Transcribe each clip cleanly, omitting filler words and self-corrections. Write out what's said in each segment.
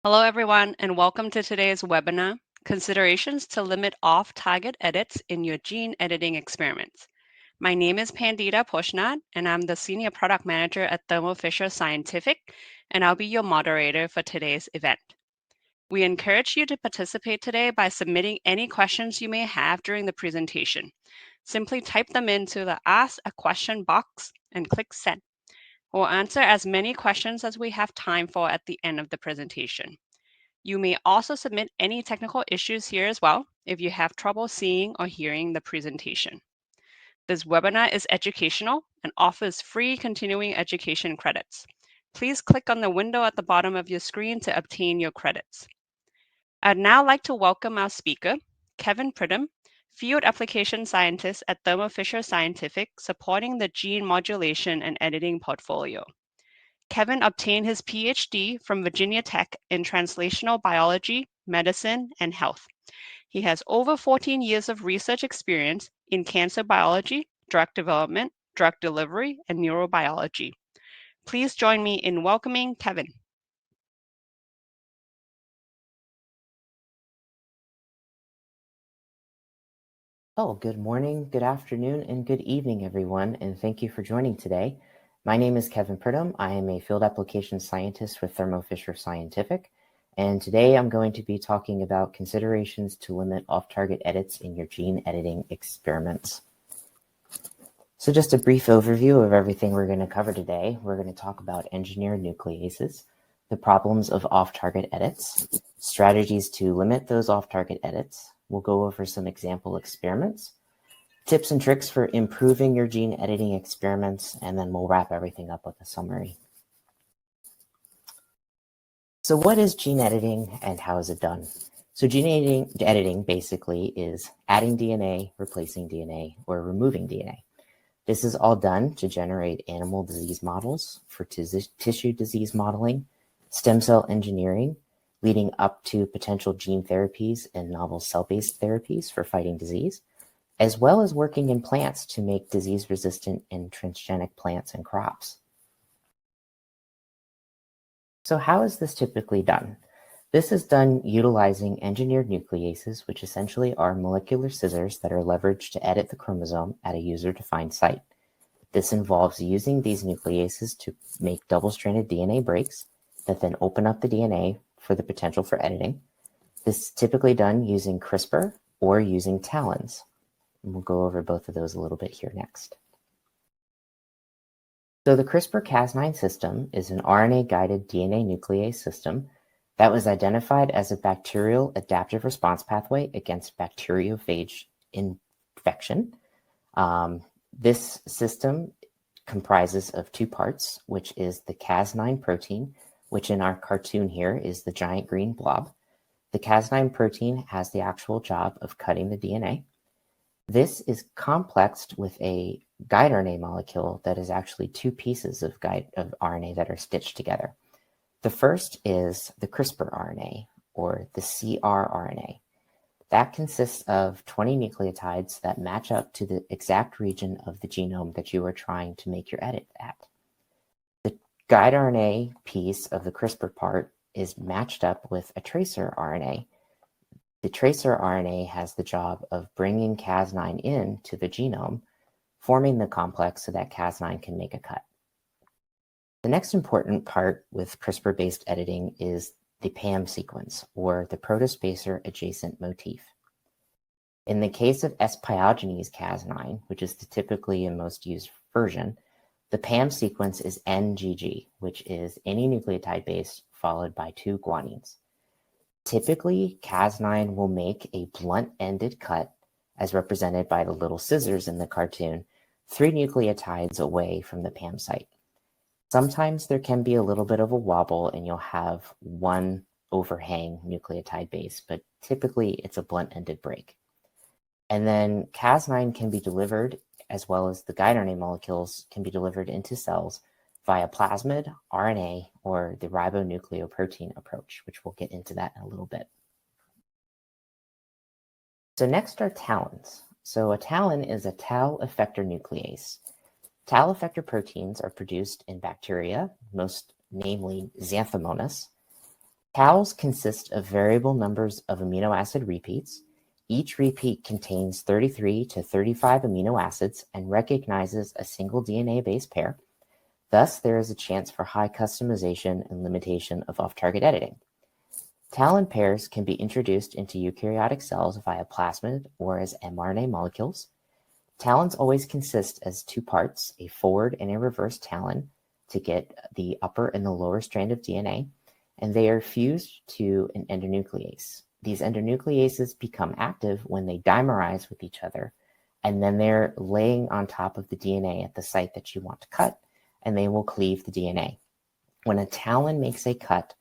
Hello, everyone, and welcome to today's webinar, Considerations to Limit Off-Target Edits in Your Gene Editing Experiments. My name is Pandita Poshnat, and I'm the Senior Product Manager at Thermo Fisher Scientific, and I'll be your moderator for today's event. We encourage you to participate today by submitting any questions you may have during the presentation. Simply type them into the Ask a Question box and click Send. We'll answer as many questions as we have time for at the end of the presentation. You may also submit any technical issues here as well if you have trouble seeing or hearing the presentation. This webinar is educational and offers free continuing education credits. Please click on the window at the bottom of your screen to obtain your credits. I'd now like to welcome our speaker, Kevin Pridham, Field Application Scientist at Thermo Fisher Scientific, supporting the Gene Modulation and Editing portfolio. Kevin obtained his PhD from Virginia Tech in Translational Biology, Medicine, and Health. He has over 14 years of research experience in cancer biology, drug development, drug delivery, and neurobiology. Please join me in welcoming Kevin. Oh, good morning, good afternoon, and good evening, everyone, and thank you for joining today. My name is Kevin Pridham. I am a field application scientist with Thermo Fisher Scientific, and today I'm going to be talking about considerations to limit off-target edits in your gene editing experiments. So just a brief overview of everything we're going to cover today. We're going to talk about engineered nucleases, the problems of off-target edits, strategies to limit those off-target edits. We'll go over some example experiments, tips and tricks for improving your gene editing experiments, and then we'll wrap everything up with a summary. So what is gene editing and how is it done? So gene editing basically is adding DNA, replacing DNA, or removing DNA. This is all done to generate animal disease models for tissue disease modeling, stem cell engineering, leading up to potential gene therapies and novel cell-based therapies for fighting disease, as well as working in plants to make disease-resistant and transgenic plants and crops. So how is this typically done? This is done utilizing engineered nucleases, which essentially are molecular scissors that are leveraged to edit the chromosome at a user-defined site. This involves using these nucleases to make double-stranded DNA breaks that then open up the DNA for the potential for editing. This is typically done using CRISPR or using talons. And we'll go over both of those a little bit here next. So the CRISPR-Cas9 system is an RNA-guided DNA nuclease system that was identified as a bacterial adaptive response pathway against bacteriophage infection. This system comprises of two parts, which is the Cas9 protein, which in our cartoon here is the giant green blob. The Cas9 protein has the actual job of cutting the DNA. This is complexed with a guide RNA molecule that is actually two pieces of RNA that are stitched together. The first is the CRISPR RNA, or the cRNA. That consists of 20 nucleotides that match up to the exact region of the genome that you are trying to make your edit at. The guide RNA piece of the CRISPR part is matched up with a tracer RNA. The tracer RNA has the job of bringing Cas9 in to the genome, forming the complex so that Cas9 can make a cut. The next important part with CRISPR-based editing is the PAM sequence, or the protospacer adjacent motif. In the case of S. pyogenes Cas9, which is the typically and most used version, the PAM sequence is NGG, which is any nucleotide base followed by two guanines. Typically, Cas9 will make a blunt-ended cut, as represented by the little scissors in the cartoon, 3 nucleotides away from the PAM site. Sometimes there can be a little bit of a wobble and you'll have one overhang nucleotide base, but typically it's a blunt-ended break. And then Cas9 can be delivered, as well as the guide RNA molecules can be delivered into cells via plasmid, RNA, or the ribonucleoprotein approach, which we'll get into that in a little bit. So next are talons. So a talon is a tau effector nuclease. Tau effector proteins are produced in bacteria, most namely Xanthomonas. TALs consist of variable numbers of amino acid repeats. Each repeat contains 33 to 35 amino acids and recognizes a single DNA base pair. Thus, there is a chance for high customization and limitation of off-target editing. TALEN pairs can be introduced into eukaryotic cells via plasmid or as mRNA molecules. TALENs always consist as two parts, a forward and a reverse TALEN to get the upper and the lower strand of DNA, and they are fused to an endonuclease. These endonucleases become active when they dimerize with each other, and then they're laying on top of the DNA at the site that you want to cut, and they will cleave the DNA. When a TALEN makes a cut,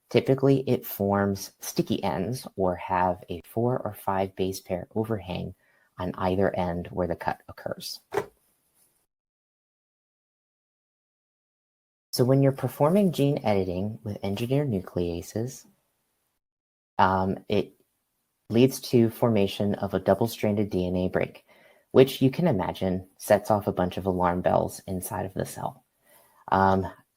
typically it forms sticky ends or have a 4 or 5 base pair overhang on either end where the cut occurs. So when you're performing gene editing with engineered nucleases, it leads to formation of a double-stranded DNA break, which you can imagine sets off a bunch of alarm bells inside of the cell.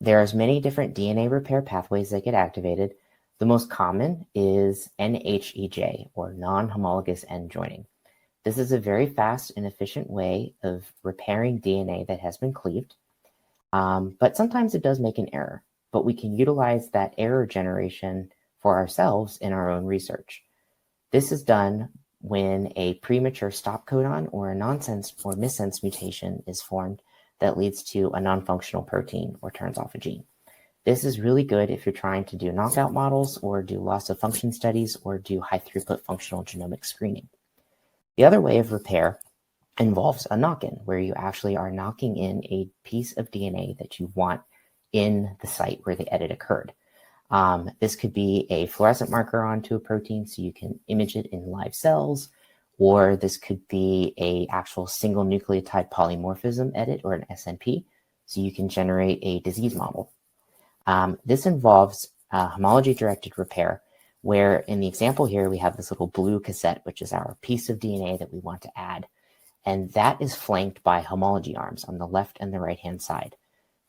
There's many different DNA repair pathways that get activated. The most common is NHEJ, or non-homologous end joining. This is a very fast and efficient way of repairing DNA that has been cleaved, but sometimes it does make an error, but we can utilize that error generation for ourselves in our own research. This is done when a premature stop codon or a nonsense or missense mutation is formed that leads to a non-functional protein or turns off a gene. This is really good if you're trying to do knockout models or do loss of function studies or do high throughput functional genomic screening. The other way of repair involves a knock-in, where you actually are knocking in a piece of DNA that you want in the site where the edit occurred. This could be a fluorescent marker onto a protein so you can image it in live cells, or this could be a actual single nucleotide polymorphism edit or an SNP, so you can generate a disease model. This involves homology-directed repair, where in the example here, we have this little blue cassette, which is our piece of DNA that we want to add. And that is flanked by homology arms on the left and the right-hand side.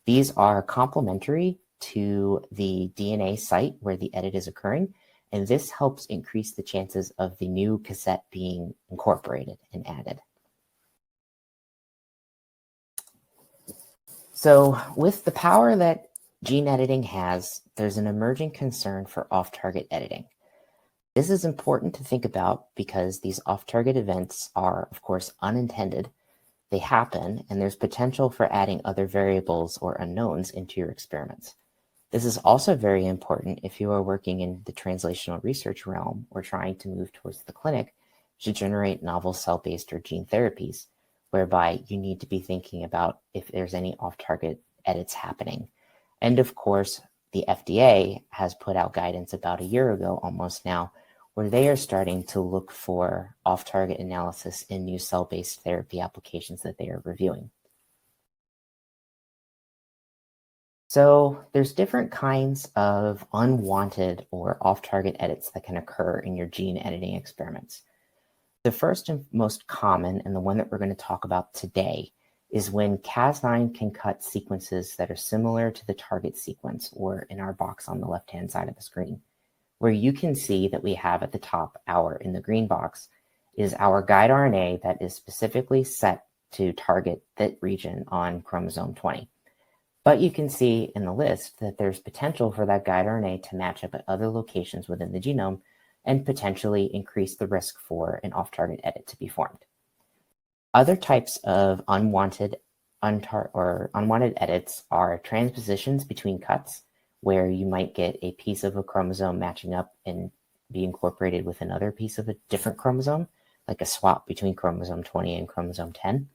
These are complementary to the DNA site where the edit is occurring, and this helps increase the chances of the new cassette being incorporated and added. So with the power that gene editing has, there's an emerging concern for off-target editing. This is important to think about because these off-target events are, of course, unintended. They happen, and there's potential for adding other variables or unknowns into your experiments. This is also very important if you are working in the translational research realm or trying to move towards the clinic to generate novel cell-based or gene therapies, whereby you need to be thinking about if there's any off-target edits happening. And of course, the FDA has put out guidance about a year ago, almost now, where they are starting to look for off-target analysis in new cell-based therapy applications that they are reviewing. So there's different kinds of unwanted or off-target edits that can occur in your gene editing experiments. The first and most common, and the one that we're going to talk about today, is when Cas9 can cut sequences that are similar to the target sequence, or in our box on the left-hand side of the screen, where you can see that we have at the top, in the green box, is our guide RNA that is specifically set to target that region on chromosome 20. But you can see in the list that there's potential for that guide RNA to match up at other locations within the genome and potentially increase the risk for an off-target edit to be formed. Other types of unwanted edits are transpositions between cuts, where you might get a piece of a chromosome matching up and be incorporated with another piece of a different chromosome, like a swap between chromosome 20 and chromosome 10.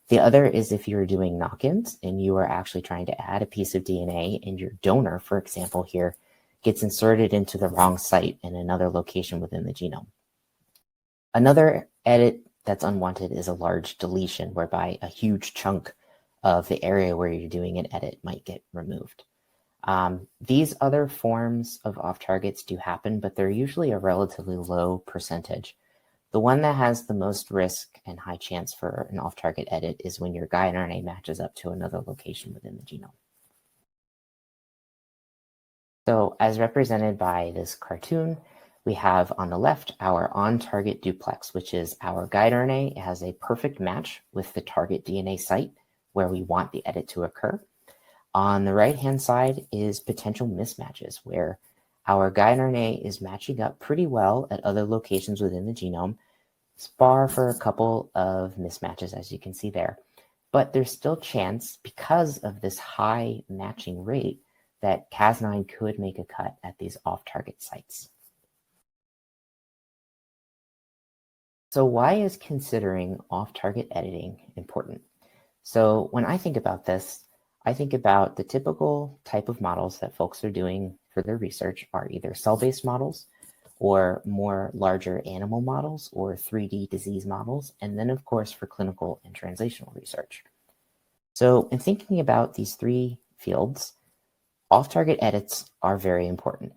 The other is if you're doing knock-ins and you are actually trying to add a piece of DNA and your donor, for example here, gets inserted into the wrong site in another location within the genome. Another edit that's unwanted is a large deletion, whereby a huge chunk of the area where you're doing an edit might get removed. These other forms of off-targets do happen, but they're usually a relatively low percentage. The one that has the most risk and high chance for an off-target edit is when your guide RNA matches up to another location within the genome. So as represented by this cartoon, we have on the left our on-target duplex, which is our guide RNA. It has a perfect match with the target DNA site where we want the edit to occur. On the right-hand side is potential mismatches, where our guide RNA is matching up pretty well at other locations within the genome, bar for a couple of mismatches, as you can see there. But there's still chance, because of this high matching rate, that Cas9 could make a cut at these off-target sites. So why is considering off-target editing important? So when I think about this, I think about the typical type of models that folks are doing for their research are either cell-based models or more larger animal models or 3D disease models, and then of course for clinical and translational research. So in thinking about these three fields, off-target edits are very important,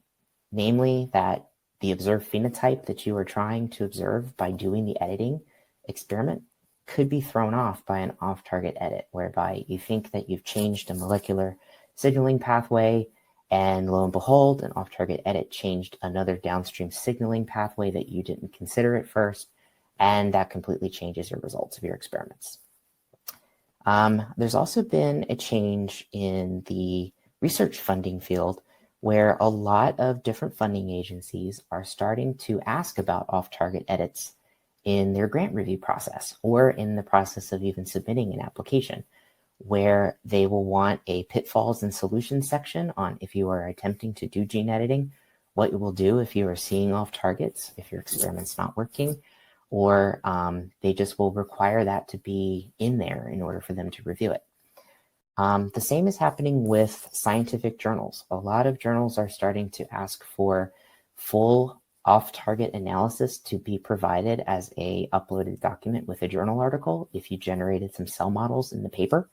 namely that the observed phenotype that you are trying to observe by doing the editing experiment could be thrown off by an off-target edit, whereby you think that you've changed a molecular signaling pathway, and lo and behold, an off-target edit changed another downstream signaling pathway that you didn't consider at first, and that completely changes your results of your experiments. There's also been a change in the research funding field where a lot of different funding agencies are starting to ask about off-target edits in their grant review process or in the process of even submitting an application, where they will want a pitfalls and solutions section on if you are attempting to do gene editing, what you will do if you are seeing off targets, if your experiment's not working, or they just will require that to be in there in order for them to review it. The same is happening with scientific journals. A lot of journals are starting to ask for full off-target analysis to be provided as a uploaded document with a journal article if you generated some cell models in the paper.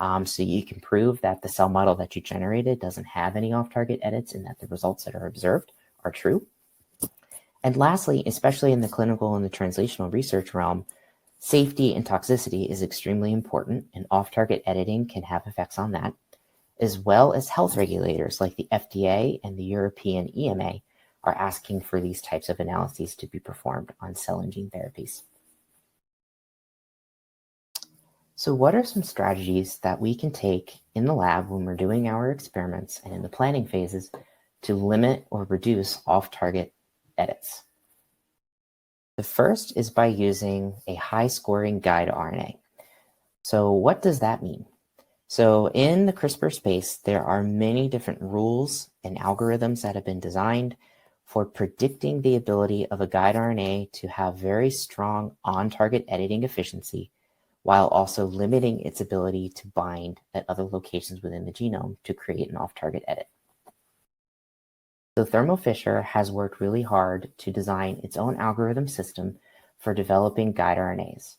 So you can prove that the cell model that you generated doesn't have any off-target edits and that the results that are observed are true. And lastly, especially in the clinical and the translational research realm, safety and toxicity is extremely important, and off-target editing can have effects on that, as well as health regulators like the FDA and the European EMA are asking for these types of analyses to be performed on cell and gene therapies. So what are some strategies that we can take in the lab when we're doing our experiments and in the planning phases to limit or reduce off-target edits? The first is by using a high-scoring guide RNA. So what does that mean? So in the CRISPR space, there are many different rules and algorithms that have been designed for predicting the ability of a guide RNA to have very strong on-target editing efficiency, while also limiting its ability to bind at other locations within the genome to create an off-target edit. So Thermo Fisher has worked really hard to design its own algorithm system for developing guide RNAs.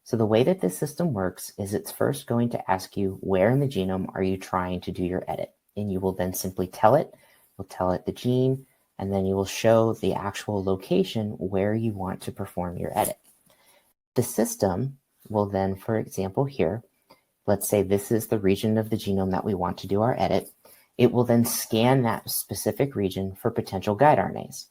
So the way that this system works is it's first going to ask you where in the genome are you trying to do your edit, and you will then simply tell it, you'll tell it the gene, and then you will show the actual location where you want to perform your edit. The system will then, for example here, let's say this is the region of the genome that we want to do our edit. It will then scan that specific region for potential guide RNAs.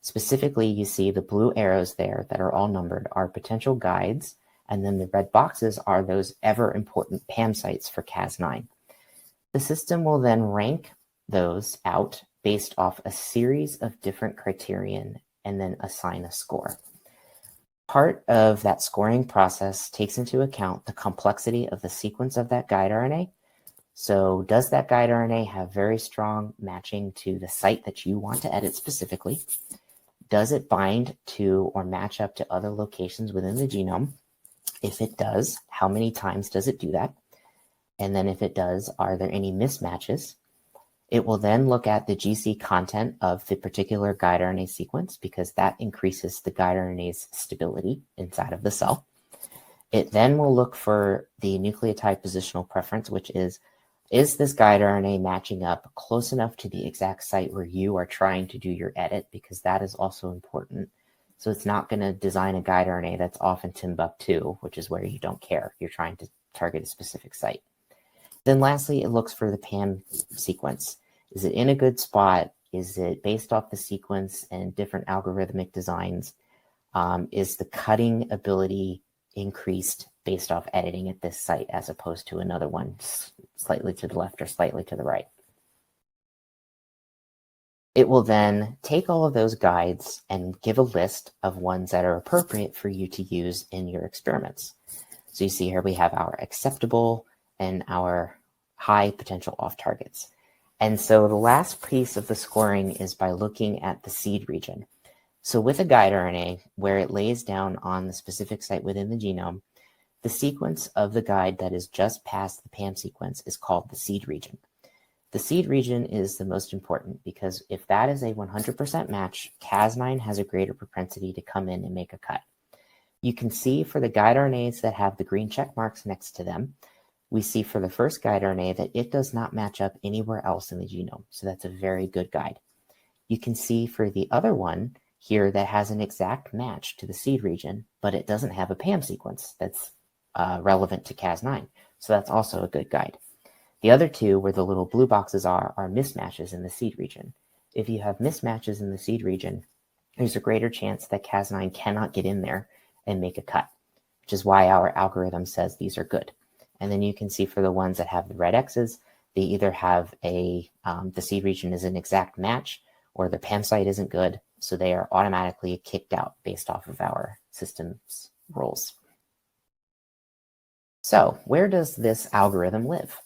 Specifically, you see the blue arrows there that are all numbered are potential guides, and then the red boxes are those ever important PAM sites for Cas9. The system will then rank those out based off a series of different criterion and then assign a score. Part of that scoring process takes into account the complexity of the sequence of that guide RNA. So does that guide RNA have very strong matching to the site that you want to edit specifically? Does it bind to or match up to other locations within the genome? If it does, how many times does it do that? And then if it does, are there any mismatches? It will then look at the GC content of the particular guide RNA sequence because that increases the guide RNA's stability inside of the cell. It then will look for the nucleotide positional preference, which is this guide RNA matching up close enough to the exact site where you are trying to do your edit, because that is also important. So it's not going to design a guide RNA that's off in Timbuktu, which is where you don't care. You're trying to target a specific site. Then lastly, it looks for the PAM sequence. Is it in a good spot? Is it based off the sequence and different algorithmic designs? Is the cutting ability increased based off editing at this site as opposed to another one slightly to the left or slightly to the right? It will then take all of those guides and give a list of ones that are appropriate for you to use in your experiments. So you see here we have our acceptable and our high potential off targets. And so the last piece of the scoring is by looking at the seed region. So with a guide RNA, where it lays down on the specific site within the genome, the sequence of the guide that is just past the PAM sequence is called the seed region. The seed region is the most important because if that is a 100% match, Cas9 has a greater propensity to come in and make a cut. You can see for the guide RNAs that have the green check marks next to them, we see for the first guide RNA that it does not match up anywhere else in the genome. So that's a very good guide. You can see for the other one here that has an exact match to the seed region, but it doesn't have a PAM sequence that's relevant to Cas9. So that's also a good guide. The other two, where the little blue boxes are mismatches in the seed region. If you have mismatches in the seed region, there's a greater chance that Cas9 cannot get in there and make a cut, which is why our algorithm says these are good. And then you can see for the ones that have the red X's, they either have the seed region is an exact match or the PAM site isn't good, so they are automatically kicked out based off of our system's rules. So where does this algorithm live?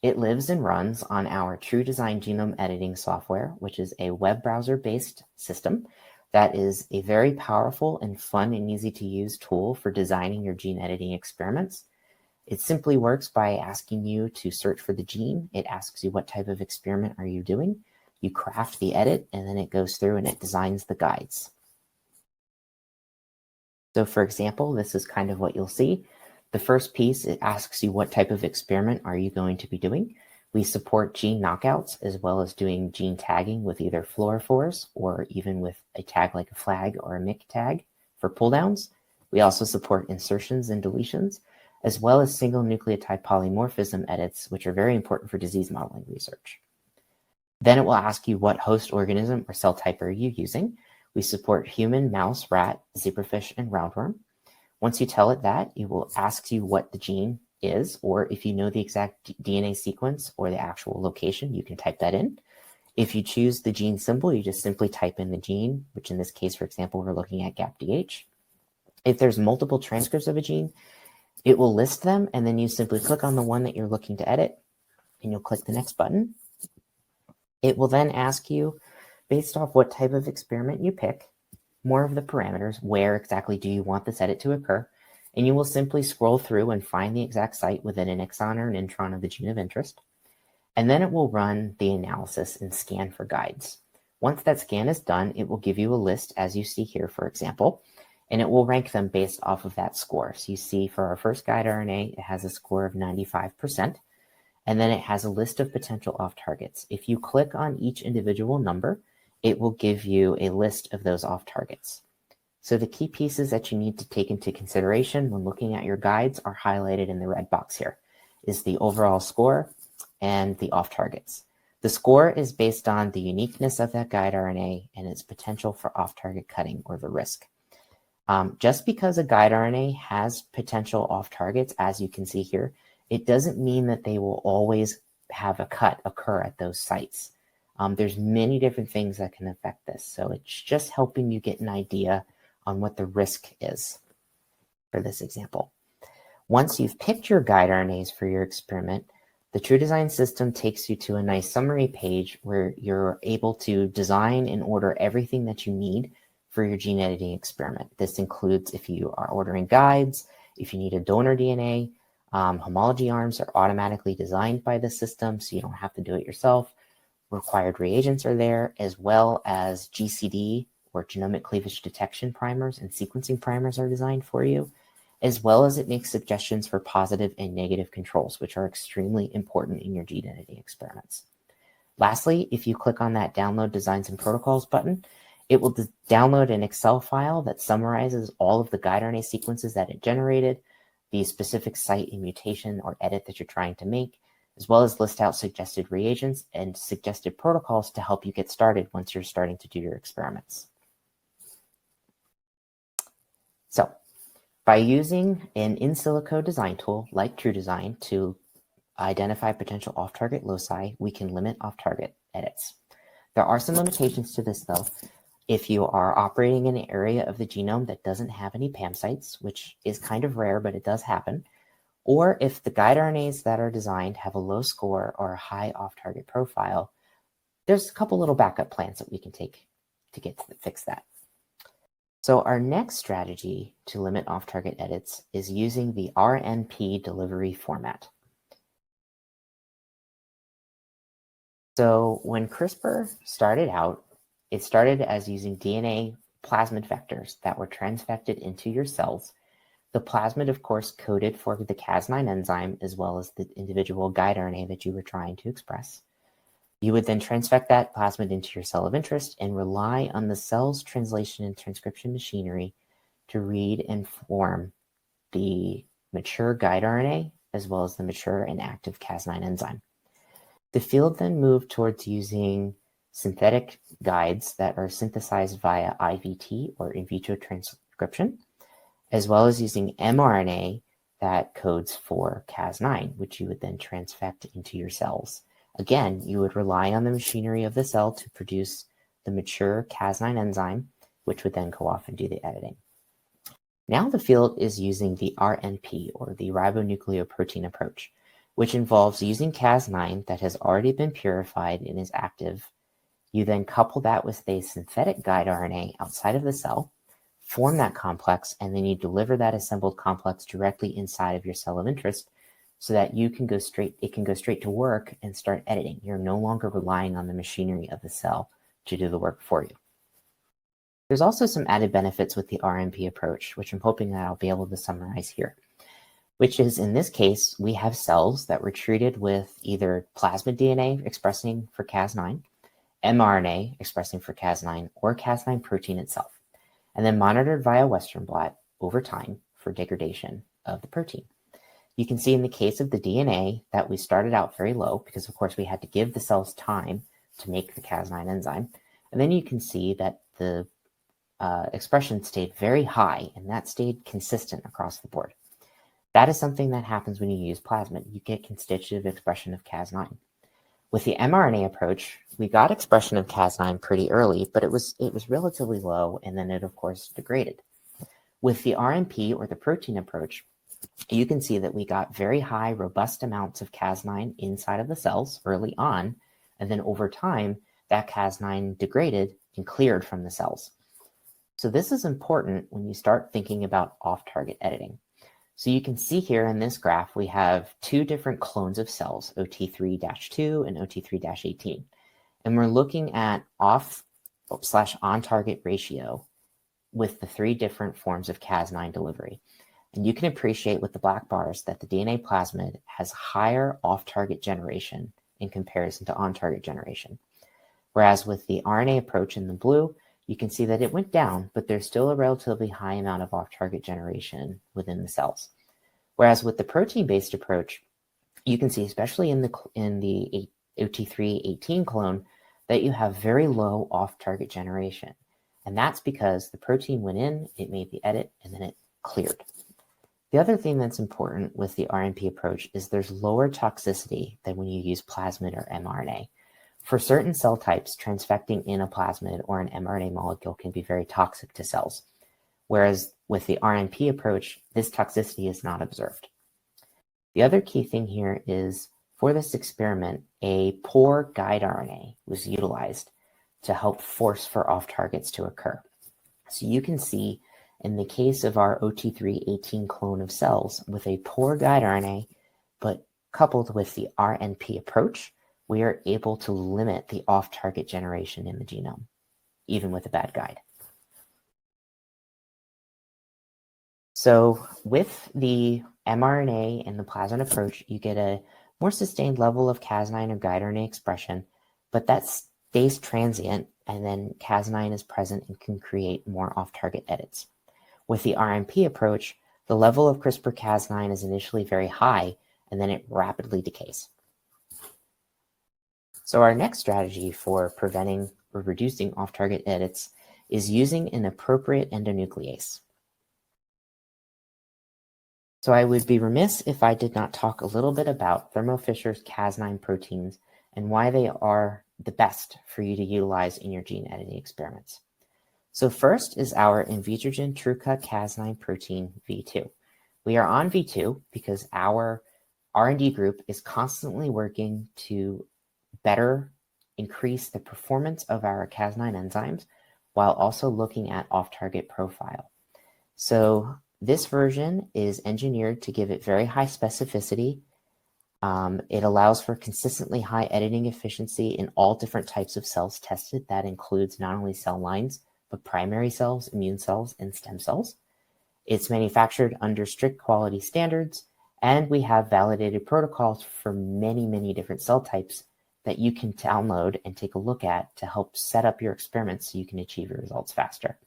It lives and runs on our TrueDesign genome editing software, which is a web browser-based system that is a very powerful and fun and easy to use tool for designing your gene editing experiments. It simply works by asking you to search for the gene. It asks you what type of experiment are you doing. You craft the edit, and then it goes through and it designs the guides. So for example, this is kind of what you'll see. The first piece, it asks you what type of experiment are you going to be doing. We support gene knockouts as well as doing gene tagging with either fluorophores or even with a tag like a flag or a MIC tag for pull downs. We also support insertions and deletions, as well as single nucleotide polymorphism edits, which are very important for disease modeling research. Then it will ask you what host organism or cell type are you using. We support human, mouse, rat, zebrafish, and roundworm. Once you tell it that, it will ask you what the gene is, or if you know the exact DNA sequence or the actual location, you can type that in. If you choose the gene symbol, you just simply type in the gene, which in this case, for example, we're looking at GAPDH. If there's multiple transcripts of a gene, it will list them, and then you simply click on the one that you're looking to edit, and you'll click the next button. It will then ask you, based off what type of experiment you pick, more of the parameters, where exactly do you want this edit to occur, and you will simply scroll through and find the exact site within an exon or an intron of the gene of interest, and then it will run the analysis and scan for guides. Once that scan is done, it will give you a list, as you see here, for example, and it will rank them based off of that score. So you see for our first guide RNA, it has a score of 95%, and then it has a list of potential off targets. If you click on each individual number, it will give you a list of those off targets. So the key pieces that you need to take into consideration when looking at your guides are highlighted in the red box here, is the overall score and the off targets. The score is based on the uniqueness of that guide RNA and its potential for off-target cutting or the risk. Just because a guide RNA has potential off targets, as you can see here, it doesn't mean that they will always have a cut occur at those sites. There's many different things that can affect this. So it's just helping you get an idea on what the risk is for this example. Once you've picked your guide RNAs for your experiment, the TrueDesign system takes you to a nice summary page where you're able to design and order everything that you need for your gene editing experiment. This includes if you are ordering guides, if you need a donor DNA, homology arms are automatically designed by the system, so you don't have to do it yourself. Required reagents are there, as well as GCD or genomic cleavage detection primers and sequencing primers are designed for you, as well as it makes suggestions for positive and negative controls, which are extremely important in your gene editing experiments. Lastly, if you click on that Download Designs and Protocols button, it will download an Excel file that summarizes all of the guide RNA sequences that it generated, the specific site and mutation or edit that you're trying to make, as well as list out suggested reagents and suggested protocols to help you get started once you're starting to do your experiments. So, by using an in silico design tool like TrueDesign to identify potential off-target loci, we can limit off-target edits. There are some limitations to this, though. If you are operating in an area of the genome that doesn't have any PAM sites, which is kind of rare, but it does happen, or if the guide RNAs that are designed have a low score or a high off-target profile, there's a couple little backup plans that we can take to fix that. So our next strategy to limit off-target edits is using the RNP delivery format. So when CRISPR started out, it started as using DNA plasmid vectors that were transfected into your cells. The plasmid, of course, coded for the Cas9 enzyme as well as the individual guide RNA that you were trying to express. You would then transfect that plasmid into your cell of interest and rely on the cell's translation and transcription machinery to read and form the mature guide RNA as well as the mature and active Cas9 enzyme. The field then moved towards using synthetic guides that are synthesized via IVT or in vitro transcription, as well as using mRNA that codes for Cas9, which you would then transfect into your cells. Again, you would rely on the machinery of the cell to produce the mature Cas9 enzyme, which would then go off and do the editing. Now the field is using the RNP, or the ribonucleoprotein approach, which involves using Cas9 that has already been purified and is active. You then couple that with a synthetic guide RNA outside of the cell, form that complex, and then you deliver that assembled complex directly inside of your cell of interest so that it can go straight to work and start editing. You're no longer relying on the machinery of the cell to do the work for you. There's also some added benefits with the RNP approach, which I'm hoping that I'll be able to summarize here, which is, in this case, we have cells that were treated with either plasmid DNA expressing for Cas9, mRNA expressing for Cas9, or Cas9 protein itself, and then monitored via Western blot over time for degradation of the protein. You can see in the case of the DNA that we started out very low because, of course, we had to give the cells time to make the Cas9 enzyme. And then you can see that the expression stayed very high, and that stayed consistent across the board. That is something that happens when you use plasmid. You get constitutive expression of Cas9. With the mRNA approach, we got expression of Cas9 pretty early, but it was relatively low, and then it, of course, degraded. With the RNP, or the protein approach, you can see that we got very high, robust amounts of Cas9 inside of the cells early on, and then over time, that Cas9 degraded and cleared from the cells. So this is important when you start thinking about off-target editing. So you can see here in this graph, we have two different clones of cells, OT3-2 and OT3-18. And we're looking at off/on-target ratio with the three different forms of Cas9 delivery. And you can appreciate with the black bars that the DNA plasmid has higher off-target generation in comparison to on-target generation. Whereas with the RNA approach in the blue, you can see that it went down, but there's still a relatively high amount of off-target generation within the cells. Whereas with the protein-based approach, you can see, especially in the OT3-18 clone, that you have very low off-target generation. And that's because the protein went in, it made the edit, and then it cleared. The other thing that's important with the RNP approach is there's lower toxicity than when you use plasmid or mRNA. For certain cell types, transfecting in a plasmid or an mRNA molecule can be very toxic to cells, whereas with the RNP approach, this toxicity is not observed. The other key thing here is, for this experiment, a poor guide RNA was utilized to help force for off-targets to occur. So you can see in the case of our OT3-18 clone of cells with a poor guide RNA, but coupled with the RNP approach, we are able to limit the off-target generation in the genome, even with a bad guide. So with the mRNA and the plasmid approach, you get a more sustained level of Cas9 or guide RNA expression, but that stays transient, and then Cas9 is present and can create more off-target edits. With the RNP approach, the level of CRISPR-Cas9 is initially very high, and then it rapidly decays. So our next strategy for preventing or reducing off-target edits is using an appropriate endonuclease. So I would be remiss if I did not talk a little bit about Thermo Fisher's Cas9 proteins and why they are the best for you to utilize in your gene editing experiments. So first is our Invitrogen TrueCut Cas9 protein V2. We are on V2 because our R&D group is constantly working to better increase the performance of our Cas9 enzymes while also looking at off-target profile. So this version is engineered to give it very high specificity. It allows for consistently high editing efficiency in all different types of cells tested. That includes not only cell lines, but primary cells, immune cells, and stem cells. It's manufactured under strict quality standards, and we have validated protocols for many, many different cell types that you can download and take a look at to help set up your experiments so you can achieve your results faster.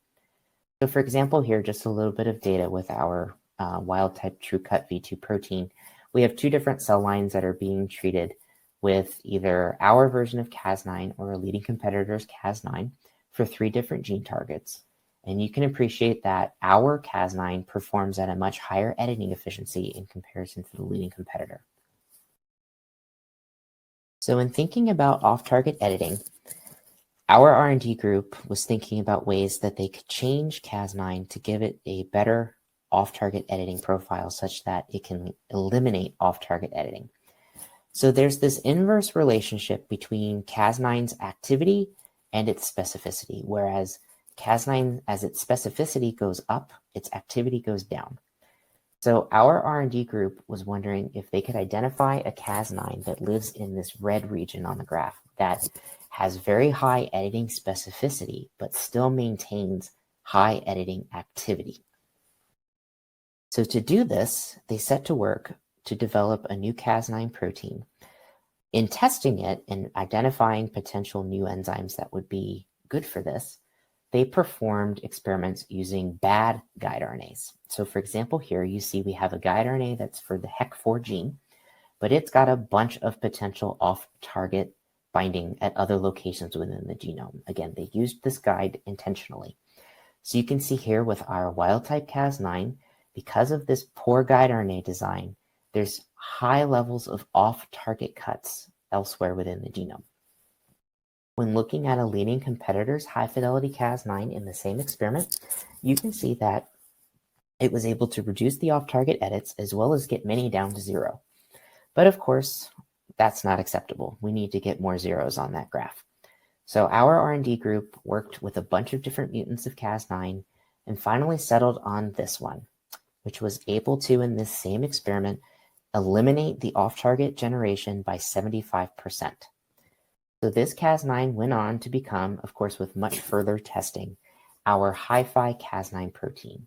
So for example, here, just a little bit of data with our wild-type TrueCut V2 protein. We have two different cell lines that are being treated with either our version of Cas9 or a leading competitor's Cas9 for 3 different gene targets. And you can appreciate that our Cas9 performs at a much higher editing efficiency in comparison to the leading competitor. So in thinking about off-target editing, our R&D group was thinking about ways that they could change Cas9 to give it a better off-target editing profile such that it can eliminate off-target editing. So there's this inverse relationship between Cas9's activity and its specificity, whereas Cas9, as its specificity goes up, its activity goes down. So our R&D group was wondering if they could identify a Cas9 that lives in this red region on the graph that has very high editing specificity, but still maintains high editing activity. So to do this, they set to work to develop a new Cas9 protein. In testing it and identifying potential new enzymes that would be good for this, they performed experiments using bad guide RNAs. So for example, here you see we have a guide RNA that's for the HEC4 gene, but it's got a bunch of potential off-target binding at other locations within the genome. Again, they used this guide intentionally. So you can see here with our wild-type Cas9, because of this poor guide RNA design, there's high levels of off-target cuts elsewhere within the genome. When looking at a leading competitor's high-fidelity Cas9 in the same experiment, you can see that it was able to reduce the off-target edits as well as get many down to 0. But of course, that's not acceptable. We need to get more zeros on that graph. So our R&D group worked with a bunch of different mutants of Cas9 and finally settled on this one, which was able to, in this same experiment, eliminate the off-target generation by 75%. So this Cas9 went on to become, of course, with much further testing, our hi-fi Cas9 protein.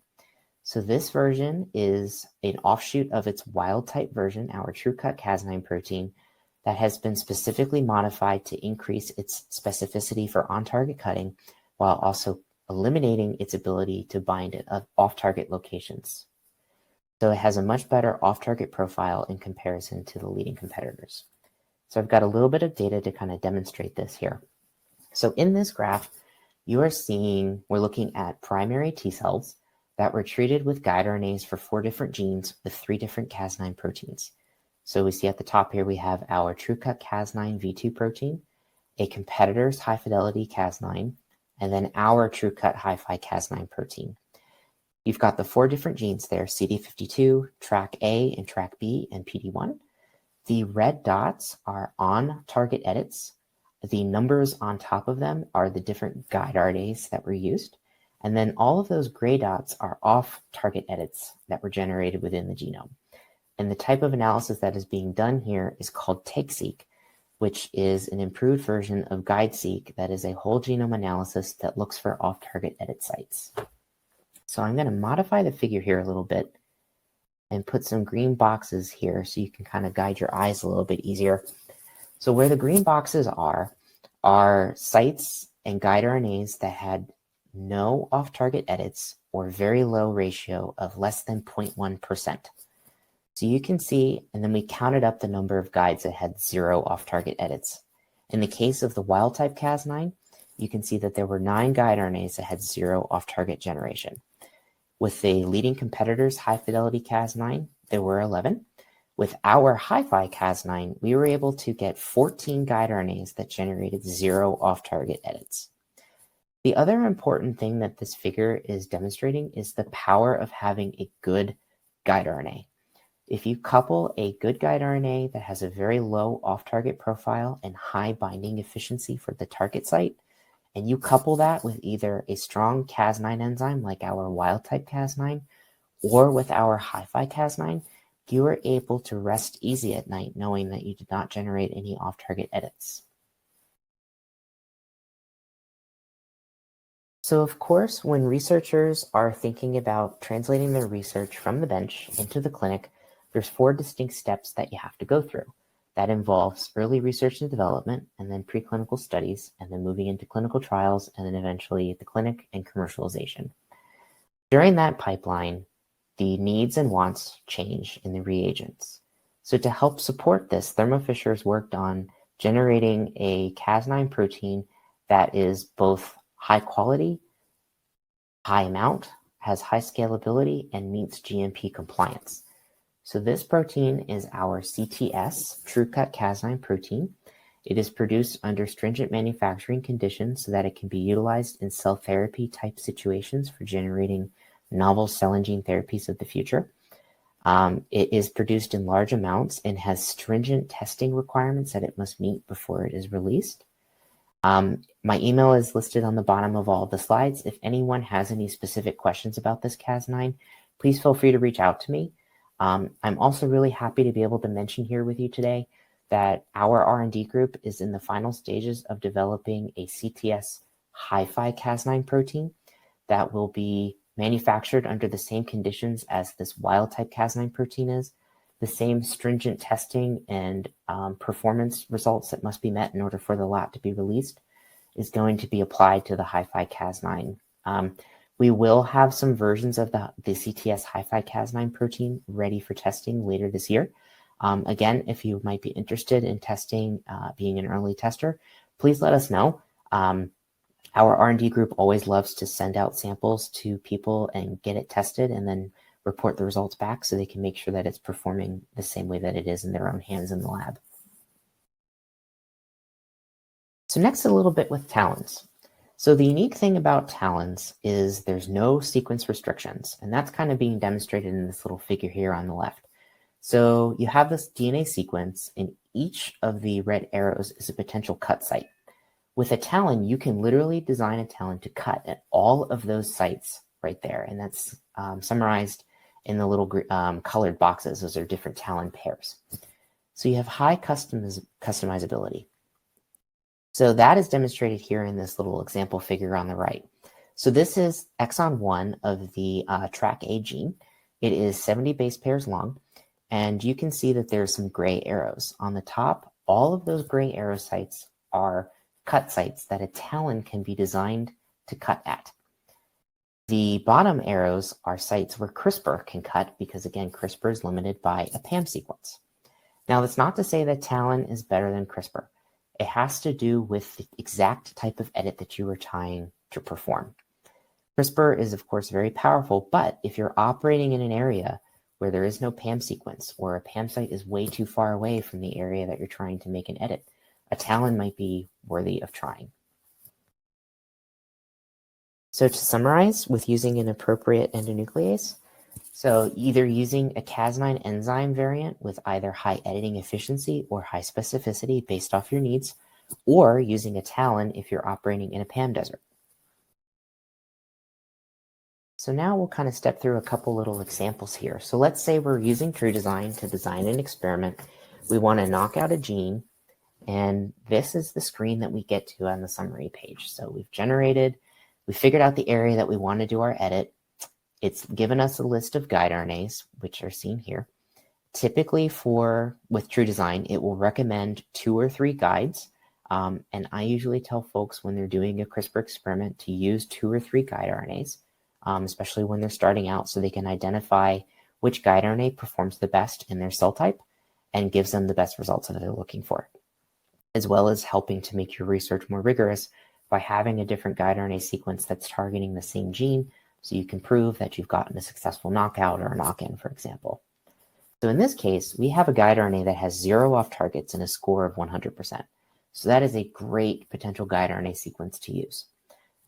So this version is an offshoot of its wild-type version, our TrueCut Cas9 protein, that has been specifically modified to increase its specificity for on-target cutting while also eliminating its ability to bind at off-target locations. So it has a much better off-target profile in comparison to the leading competitors. So I've got a little bit of data to kind of demonstrate this here. So in this graph, you are seeing, we're looking at primary T cells that were treated with guide RNAs for 4 different genes with 3 different Cas9 proteins. So we see at the top here, we have our TrueCut Cas9 V2 protein, a competitor's high-fidelity Cas9, and then our TrueCut hi-fi Cas9 protein. You've got the 4 different genes there, CD52, TrkA, and TrkB, and PD1. The red dots are on-target edits. The numbers on top of them are the different guide RNAs that were used. And then all of those gray dots are off-target edits that were generated within the genome. And the type of analysis that is being done here is called TakeSeq, which is an improved version of GuideSeq that is a whole genome analysis that looks for off-target edit sites. So I'm going to modify the figure here a little bit and put some green boxes here so you can kind of guide your eyes a little bit easier. So where the green boxes are sites and guide RNAs that had no off-target edits or very low ratio of less than 0.1%. So you can see, and then we counted up the number of guides that had 0 off-target edits. In the case of the wild-type Cas9, you can see that there were 9 guide RNAs that had 0 off-target generation. With the leading competitor's high-fidelity Cas9, there were 11. With our hi-fi Cas9, we were able to get 14 guide RNAs that generated 0 off-target edits. The other important thing that this figure is demonstrating is the power of having a good guide RNA. If you couple a good guide RNA that has a very low off-target profile and high binding efficiency for the target site, and you couple that with either a strong Cas9 enzyme like our wild-type Cas9 or with our hi-fi Cas9, you are able to rest easy at night knowing that you did not generate any off-target edits. So of course, when researchers are thinking about translating their research from the bench into the clinic, there's 4 distinct steps that you have to go through. That involves early research and development, and then preclinical studies, and then moving into clinical trials, and then eventually the clinic and commercialization. During that pipeline, the needs and wants change in the reagents. So to help support this, Thermo Fisher has worked on generating a Cas9 protein that is both high quality, high amount, has high scalability, and meets GMP compliance. So this protein is our CTS, TrueCut Cas9 protein. It is produced under stringent manufacturing conditions so that it can be utilized in cell therapy type situations for generating novel cell and gene therapies of the future. It is produced in large amounts and has stringent testing requirements that it must meet before it is released. My email is listed on the bottom of all of the slides. If anyone has any specific questions about this Cas9, please feel free to reach out to me. I'm also really happy to be able to mention here with you today that our R&D group is in the final stages of developing a CTS hi-fi Cas9 protein that will be manufactured under the same conditions as this wild-type Cas9 protein is. The same stringent testing and performance results that must be met in order for the lot to be released is going to be applied to the hi-fi Cas9. We will have some versions of the CTS hi-fi Cas9 protein ready for testing later this year. Again, if you might be interested in testing, being an early tester, please let us know. Our R&D group always loves to send out samples to people and get it tested and then report the results back so they can make sure that it's performing the same way that it is in their own hands in the lab. So next, a little bit with TALENs. So the unique thing about TALENs is there's no sequence restrictions, and that's kind of being demonstrated in this little figure here on the left. So you have this DNA sequence, and each of the red arrows is a potential cut site. With a TALEN, you can literally design a TALEN to cut at all of those sites right there, and that's summarized in the little colored boxes. Those are different TALEN pairs. So you have high customizability. So that is demonstrated here in this little example figure on the right. So this is exon 1 of the TRAC-A gene. It is 70 base pairs long, and you can see that there's some gray arrows. On the top, all of those gray arrow sites are cut sites that a TALEN can be designed to cut at. The bottom arrows are sites where CRISPR can cut because, again, CRISPR is limited by a PAM sequence. Now, that's not to say that TALEN is better than CRISPR. It has to do with the exact type of edit that you are trying to perform. CRISPR is, of course, very powerful, but if you're operating in an area where there is no PAM sequence or a PAM site is way too far away from the area that you're trying to make an edit, a TALEN might be worthy of trying. So to summarize, with using an appropriate endonuclease, so either using a Cas9 enzyme variant with either high editing efficiency or high specificity based off your needs, or using a TALEN if you're operating in a PAM desert. So now we'll kind of step through a couple little examples here. So let's say we're using TrueDesign to design an experiment. We want to knock out a gene, and this is the screen that we get to on the summary page. So we figured out the area that we want to do our edit. It's given us a list of guide RNAs, which are seen here. Typically with TrueDesign, it will recommend 2 or 3 guides. And I usually tell folks when they're doing a CRISPR experiment to use 2 or 3 guide RNAs, especially when they're starting out, so they can identify which guide RNA performs the best in their cell type and gives them the best results that they're looking for. as well as helping to make your research more rigorous by having a different guide RNA sequence that's targeting the same gene, so you can prove that you've gotten a successful knockout or a knock-in, for example. So in this case, we have a guide RNA that has 0 off-targets and a score of 100%. So that is a great potential guide RNA sequence to use.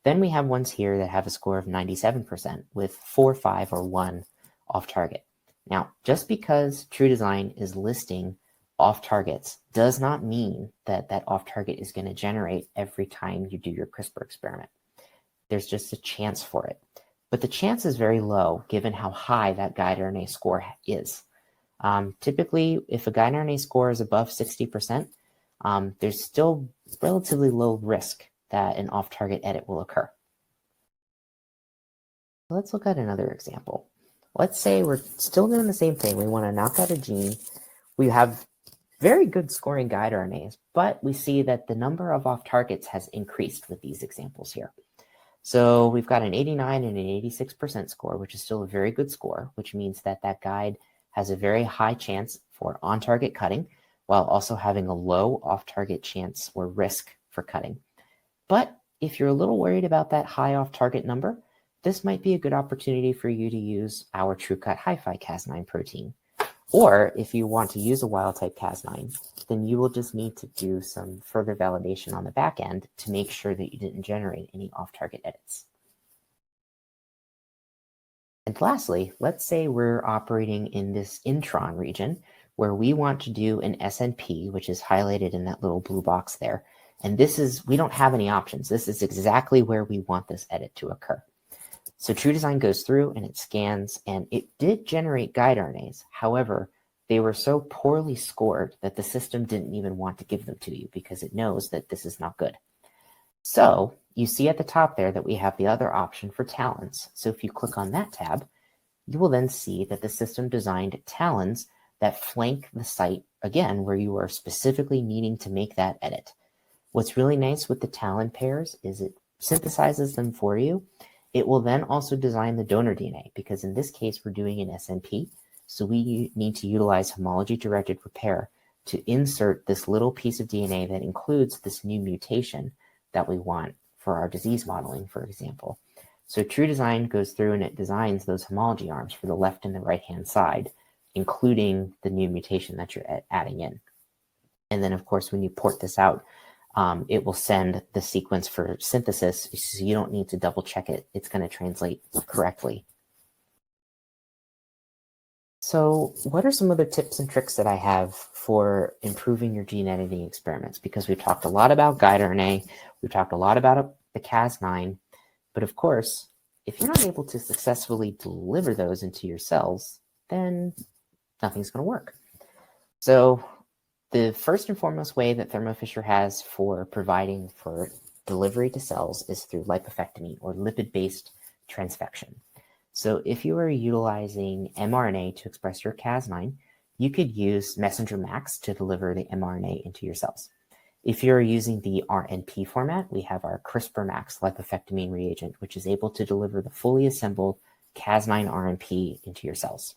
Then we have ones here that have a score of 97% with 4, 5, or 1 off-target. Now, just because TrueDesign is listing off-targets does not mean that that off-target is going to generate every time you do your CRISPR experiment. There's just a chance for it. But the chance is very low given how high that guide RNA score is. Typically, if a guide RNA score is above 60%, there's still relatively low risk that an off-target edit will occur. Let's look at another example. Let's say we're still doing the same thing. We want to knock out a gene. We have very good scoring guide RNAs, but we see that the number of off-targets has increased with these examples here. So we've got an 89 and an 86% score, which is still a very good score, which means that that guide has a very high chance for on-target cutting, while also having a low off-target chance or risk for cutting. But if you're a little worried about that high off-target number, this might be a good opportunity for you to use our TrueCut Hi-Fi Cas9 protein. Or if you want to use a wild-type Cas9, then you will just need to do some further validation on the back end to make sure that you didn't generate any off-target edits. And lastly, let's say we're operating in this intron region where we want to do an SNP, which is highlighted in that little blue box there. And this is, we don't have any options. This is exactly where we want this edit to occur. So TrueDesign goes through and it scans, and it did generate guide RNAs. However, they were so poorly scored that the system didn't even want to give them to you because it knows that this is not good. So you see at the top there that we have the other option for talons. So if you click on that tab, you will then see that the system designed talons that flank the site, again, where you are specifically needing to make that edit. What's really nice with the talon pairs is it synthesizes them for you. It will then also design the donor DNA, because in this case, we're doing an SNP. So we need to utilize homology-directed repair to insert this little piece of DNA that includes this new mutation that we want for our disease modeling, for example. So TrueDesign goes through and it designs those homology arms for the left and the right-hand side, including the new mutation that you're adding in. And then, of course, when you port this out, it will send the sequence for synthesis, so you don't need to double check it. It's going to translate correctly. So what are some other tips and tricks that I have for improving your gene editing experiments? Because we've talked a lot about guide RNA, we've talked a lot about the Cas9, but of course, if you're not able to successfully deliver those into your cells, then nothing's going to work. So the first and foremost way that Thermo Fisher has for providing for delivery to cells is through lipofectomy, or lipid-based transfection. So if you are utilizing mRNA to express your Cas9, you could use messenger Max to deliver the mRNA into your cells. If you're using the RNP format, we have our CRISPR Max lipofectamine reagent, which is able to deliver the fully assembled Cas9 RNP into your cells.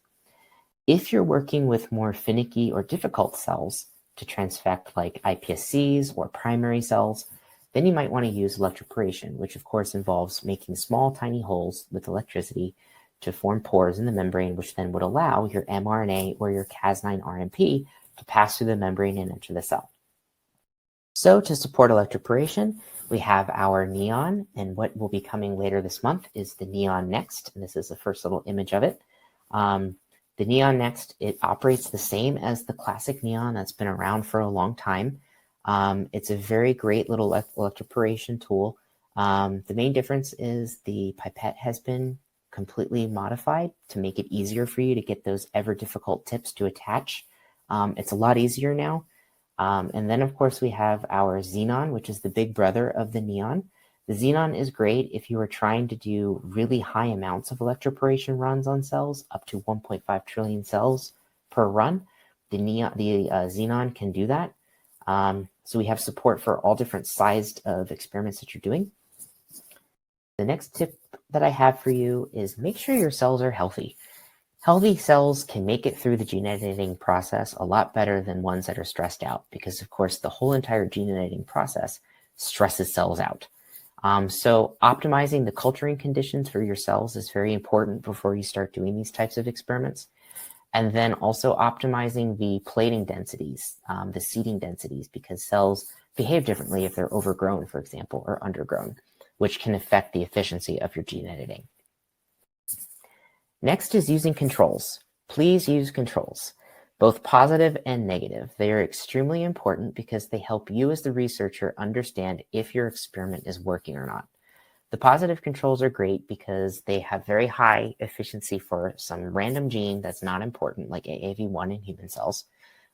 If you're working with more finicky or difficult cells to transfect, like iPSCs or primary cells, then you might want to use electroporation, which of course involves making small, tiny holes with electricity to form pores in the membrane, which then would allow your mRNA or your Cas9 RNP to pass through the membrane and enter the cell. So to support electroporation, we have our Neon, and what will be coming later this month is the Neon Next, and this is the first little image of it. The Neon Next, it operates the same as the classic Neon that's been around for a long time. It's a very great little electroporation tool. The main difference is the pipette has been completely modified to make it easier for you to get those ever difficult tips to attach. It's a lot easier now. And then, of course, we have our Xenon, which is the big brother of the Neon. The Xenon is great if you are trying to do really high amounts of electroporation runs on cells, up to 1.5 trillion cells per run. The Xenon can do that. So we have support for all different sized of experiments that you're doing. The next tip that I have for you is make sure your cells are healthy. Healthy cells can make it through the gene editing process a lot better than ones that are stressed out because, of course, the whole entire gene editing process stresses cells out. So optimizing the culturing conditions for your cells is very important before you start doing these types of experiments. And then also optimizing the plating densities, the seeding densities, because cells behave differently if they're overgrown, for example, or undergrown, which can affect the efficiency of your gene editing. Next is using controls. Please use controls, both positive and negative. They are extremely important because they help you as the researcher understand if your experiment is working or not. The positive controls are great because they have very high efficiency for some random gene that's not important, like AAV1 in human cells.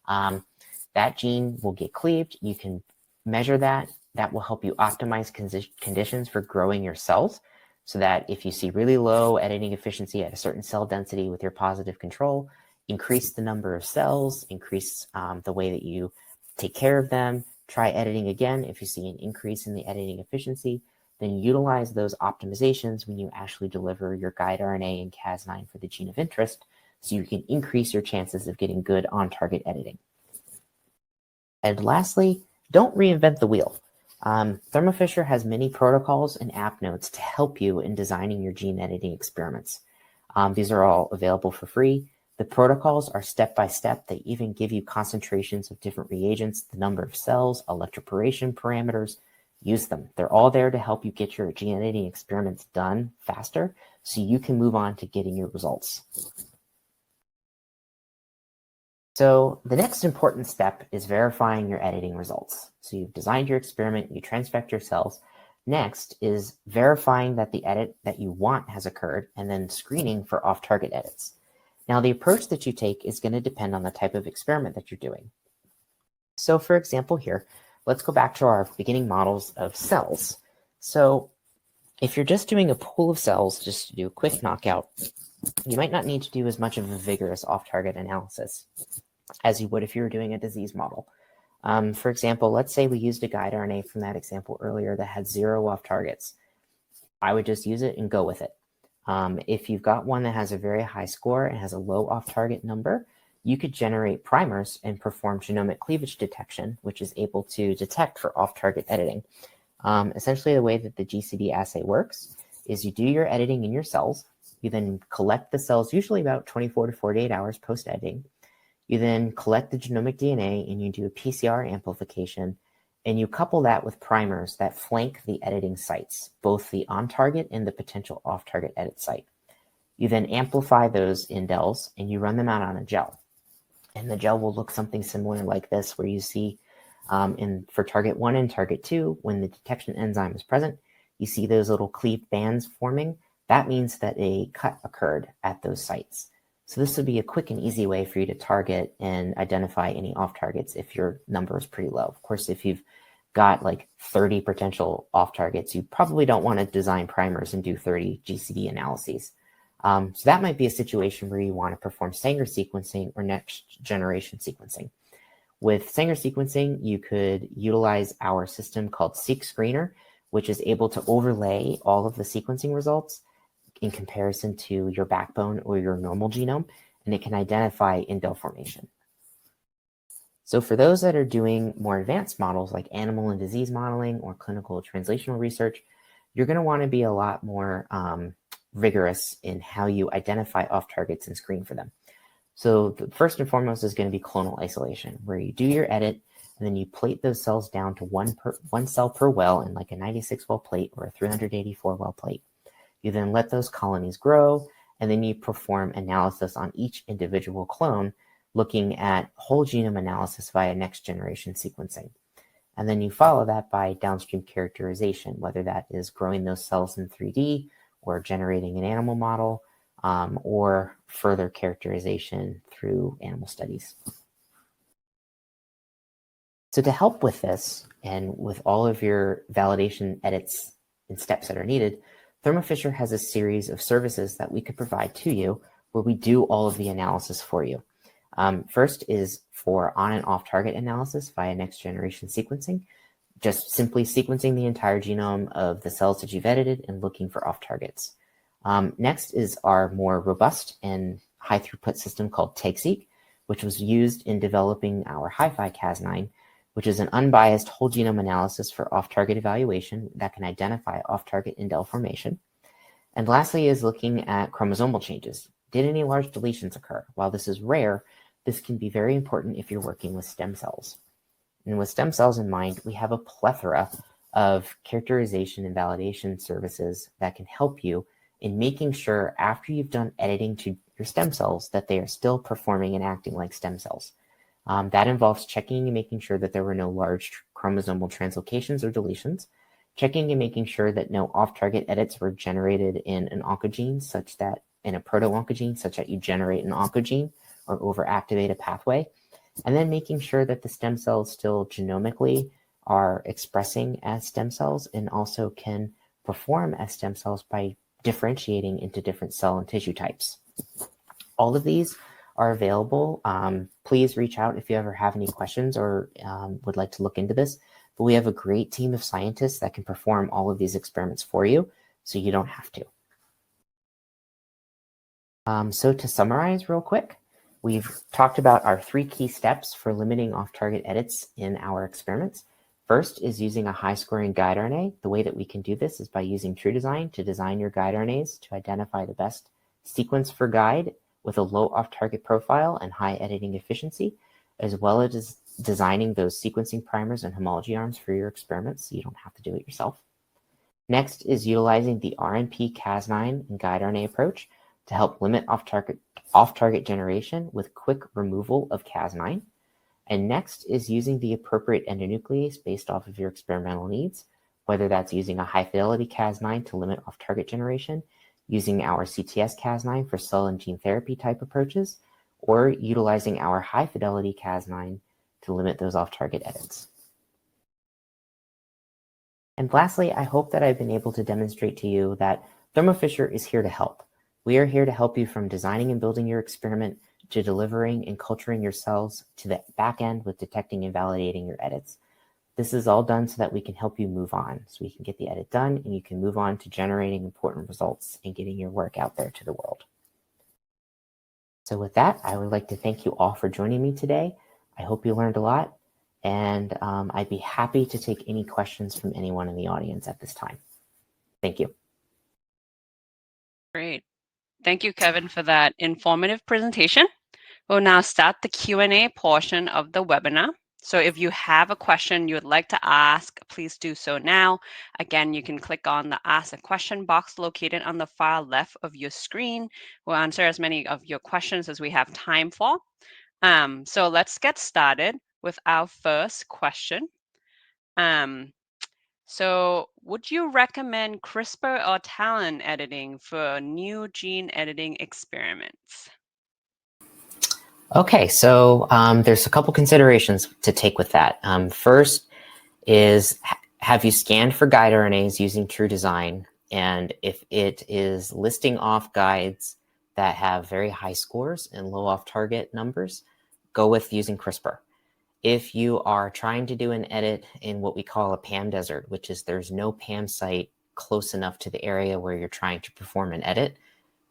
That gene will get cleaved. You can measure that. That will help you optimize conditions for growing your cells, so that if you see really low editing efficiency at a certain cell density with your positive control, increase the number of cells, increase the way that you take care of them, try editing again. If you see an increase in the editing efficiency, then utilize those optimizations when you actually deliver your guide RNA and Cas9 for the gene of interest, so you can increase your chances of getting good on-target editing. And lastly, don't reinvent the wheel. Thermo Fisher has many protocols and app notes to help you in designing your gene editing experiments. These are all available for free. The protocols are step-by-step. They even give you concentrations of different reagents, the number of cells, electroporation parameters. Use them. They're all there to help you get your gene editing experiments done faster so you can move on to getting your results. So the next important step is verifying your editing results. So you've designed your experiment, you transfect your cells. Next is verifying that the edit that you want has occurred, and then screening for off-target edits. Now, the approach that you take is going to depend on the type of experiment that you're doing. So for example here, let's go back to our beginning models of cells. So if you're just doing a pool of cells just to do a quick knockout, you might not need to do as much of a vigorous off-target analysis as you would if you were doing a disease model. For example, let's say we used a guide RNA from that example earlier that had 0 off-targets. I would just use it and go with it. If you've got one that has a very high score and has a low off-target number, you could generate primers and perform genomic cleavage detection, which is able to detect for off-target editing. Essentially, the way that the GCD assay works is you do your editing in your cells. You then collect the cells, usually about 24 to 48 hours post-editing. You then collect the genomic DNA and you do a PCR amplification, and you couple that with primers that flank the editing sites, both the on-target and the potential off-target edit site. You then amplify those indels and you run them out on a gel. And the gel will look something similar like this, where you see for target 1 and target 2, when the detection enzyme is present, you see those little cleaved bands forming. That means that a cut occurred at those sites. So this would be a quick and easy way for you to target and identify any off-targets if your number is pretty low. Of course, if you've got like 30 potential off-targets, you probably don't want to design primers and do 30 GCD analyses. So that might be a situation where you want to perform Sanger sequencing or next generation sequencing. With Sanger sequencing, you could utilize our system called Seq Screener, which is able to overlay all of the sequencing results in comparison to your backbone or your normal genome, and it can identify indel formation. So for those that are doing more advanced models like animal and disease modeling or clinical translational research, you're going to want to be a lot more rigorous in how you identify off-targets and screen for them. So the first and foremost is going to be clonal isolation, where you do your edit and then you plate those cells down to one cell per well in like a 96 well plate or a 384 well plate. You then let those colonies grow, and then you perform analysis on each individual clone, looking at whole genome analysis via next generation sequencing. And then you follow that by downstream characterization, whether that is growing those cells in 3D or generating an animal model, or further characterization through animal studies. So to help with this and with all of your validation edits and steps that are needed, Thermo Fisher has a series of services that we could provide to you where we do all of the analysis for you. First is for on and off target analysis via next generation sequencing, just simply sequencing the entire genome of the cells that you've edited and looking for off targets. Next is our more robust and high-throughput system called TegSeq, which was used in developing our HiFi Cas9, which is an unbiased whole genome analysis for off-target evaluation that can identify off-target indel formation. And lastly is looking at chromosomal changes. Did any large deletions occur? While this is rare, this can be very important if you're working with stem cells. And with stem cells in mind, we have a plethora of characterization and validation services that can help you in making sure after you've done editing to your stem cells that they are still performing and acting like stem cells. That involves checking and making sure that there were no large chromosomal translocations or deletions, checking and making sure that no off-target edits were generated in an oncogene such that, in a proto-oncogene such that you generate an oncogene or overactivate a pathway, and then making sure that the stem cells still genomically are expressing as stem cells and also can perform as stem cells by differentiating into different cell and tissue types. All of these are available. Please reach out if you ever have any questions or would like to look into this. But we have a great team of scientists that can perform all of these experiments for you, so you don't have to. So to summarize real quick, we've talked about our 3 key steps for limiting off-target edits in our experiments. First is using a high-scoring guide RNA. The way that we can do this is by using TrueDesign to design your guide RNAs to identify the best sequence for guide with a low off-target profile and high editing efficiency, as well as designing those sequencing primers and homology arms for your experiments so you don't have to do it yourself. Next is utilizing the RNP-Cas9 and guide RNA approach to help limit off-target generation with quick removal of Cas9. And next is using the appropriate endonuclease based off of your experimental needs, whether that's using a high-fidelity Cas9 to limit off-target generation, using our CTS Cas9 for cell and gene therapy type approaches, or utilizing our high-fidelity Cas9 to limit those off-target edits. And lastly, I hope that I've been able to demonstrate to you that Thermo Fisher is here to help. We are here to help you from designing and building your experiment to delivering and culturing your cells to the back end with detecting and validating your edits. This is all done so that we can help you move on, so we can get the edit done and you can move on to generating important results and getting your work out there to the world. So with that, I would like to thank you all for joining me today. I hope you learned a lot, and I'd be happy to take any questions from anyone in the audience at this time. Thank you. Great. Thank you, Kevin, for that informative presentation. We'll now start the Q&A portion of the webinar. So if you have a question you would like to ask, please do so now. Again, you can click on the Ask a Question box located on the far left of your screen. We'll answer as many of your questions as we have time for. So let's get started with our first question. So would you recommend CRISPR or TALEN editing for new gene editing experiments? Okay, so there's a couple considerations to take with that. First is, have you scanned for guide RNAs using TrueDesign? And if it is listing off guides that have very high scores and low off-target numbers, go with using CRISPR. If you are trying to do an edit in what we call a PAM desert, which is there's no PAM site close enough to the area where you're trying to perform an edit,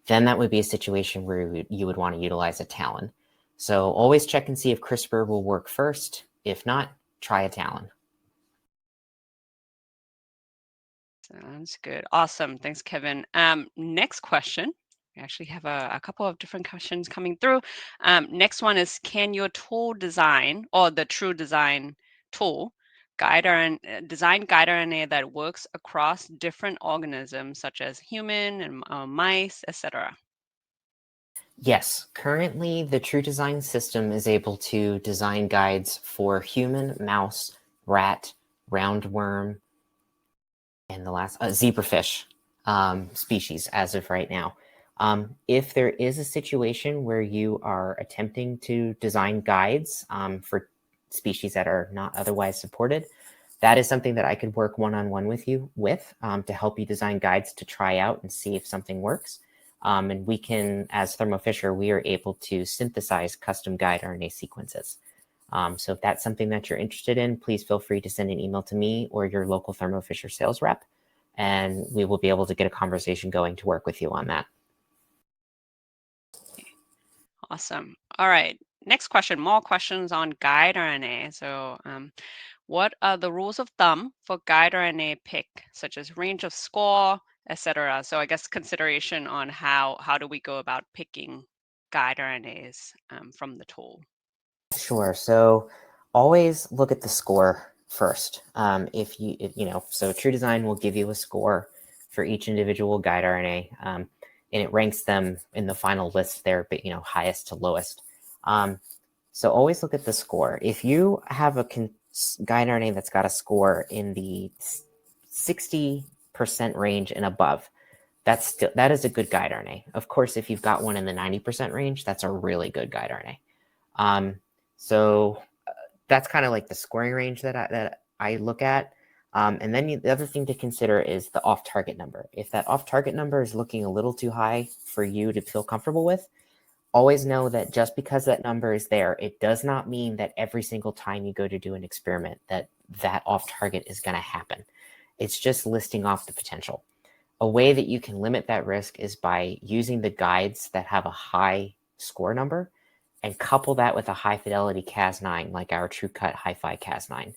then that would be a situation where you would want to utilize a TALEN. So always check and see if CRISPR will work first. If not, try a TALEN. Sounds good. Awesome. Thanks, Kevin. Next question. We actually have a couple of different questions coming through. Next one is, can your tool design, or the TrueDesign tool, design guide RNA that works across different organisms such as human and mice, etc.? Yes, currently the TrueDesign system is able to design guides for human, mouse, rat, roundworm, and the last zebrafish species as of right now. If there is a situation where you are attempting to design guides for species that are not otherwise supported, that is something that I could work one-on-one with you to help you design guides to try out and see if something works. And we can, as Thermo Fisher, we are able to synthesize custom guide RNA sequences. So if that's something that you're interested in, please feel free to send an email to me or your local Thermo Fisher sales rep, and we will be able to get a conversation going to work with you on that. Awesome. All right. Next question, more questions on guide RNA. So what are the rules of thumb for guide RNA pick, such as range of score, etc.? So I guess consideration on how do we go about picking guide RNAs from the tool. Sure. So always look at the score first. So True Design will give you a score for each individual guide RNA, and it ranks them in the final list there, but highest to lowest. So always look at the score. If you have a guide RNA that's got a score in the 60% range and above, that is a good guide RNA. Of course, if you've got one in the 90% range, that's a really good guide RNA. So that's kind of like the scoring range that I look at. And then the other thing to consider is the off-target number. If that off-target number is looking a little too high for you to feel comfortable with, always know that just because that number is there, it does not mean that every single time you go to do an experiment that off-target is going to happen. It's just listing off the potential. A way that you can limit that risk is by using the guides that have a high score number and couple that with a high fidelity Cas9, like our TrueCut Hi-Fi Cas9,